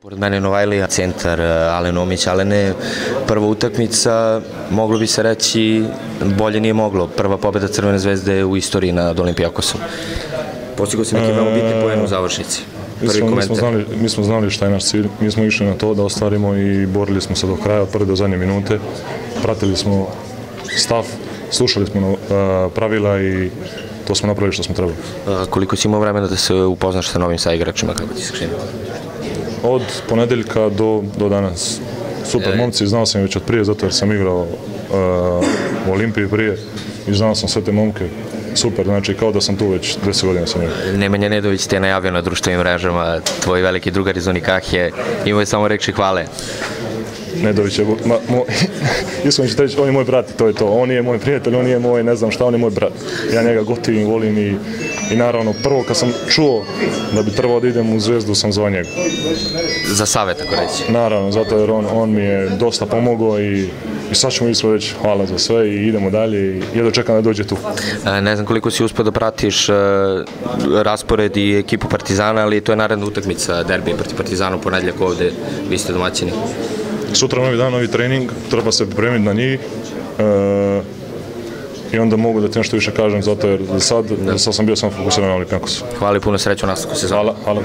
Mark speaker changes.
Speaker 1: Pored mene Novajlija, centar Alen Omić. Alene, prva utakmica, moglo bi se reći, bolje nije moglo. Prva pobjeda Crvene zvezde u istoriji nad Olimpijakosom. Postigao si neki veoma bitni poen u završnici.
Speaker 2: Mi smo znali šta je naš cilj, mi smo išli na to da ostvarimo i borili smo se do kraja, od prve do zadnje minute. Pratili smo stav, slušali smo pravila i to smo napravili što smo trebali.
Speaker 1: Koliko si imao vremena da se upoznaš sa novim saigračima, kako ti se čini?
Speaker 2: Od ponedeljka do danas. Super momci, znao sam već od prije, zato jer sam igrao u Olimpiji prije i znao sam sve te momke. Super, znači kao da sam tu već 10 godina sa njim.
Speaker 1: Nemanja Nedović te je najavio na društvenim mrežama, tvoj veliki drugar iz Unikahije, imao je samo reči hvale.
Speaker 2: Nedović je, iskreno ću reći, on je moj brat, to je to. On nije moj prijatelj, on nije moj, ne znam šta, on je moj brat. Ja njega gotivim, volim i naravno, prvo kad sam čuo da bi trebao da idem u Zvezdu, sam zvao njega.
Speaker 1: Za savjet, tako reći?
Speaker 2: Naravno, zato jer on mi je dosta pomogao i sad ćemo isto reći hvala za sve i idemo dalje i jedno čekam da dođe tu.
Speaker 1: Ne znam koliko si uspio da pratiš raspored i ekipu Partizana, ali to je naredna utakmica, derbi protiv Partizana u ponedjeljak ovde, vi ste domaćini.
Speaker 2: Sutra novi dan, novi trening, treba se pripremiti na njih i onda mogu da ti nešto više kažem, zato jer sad sam bio samo fokusiran na Olimpijakosu.
Speaker 1: Hvala i puno sreće u nastavku sezone.
Speaker 2: Hvala.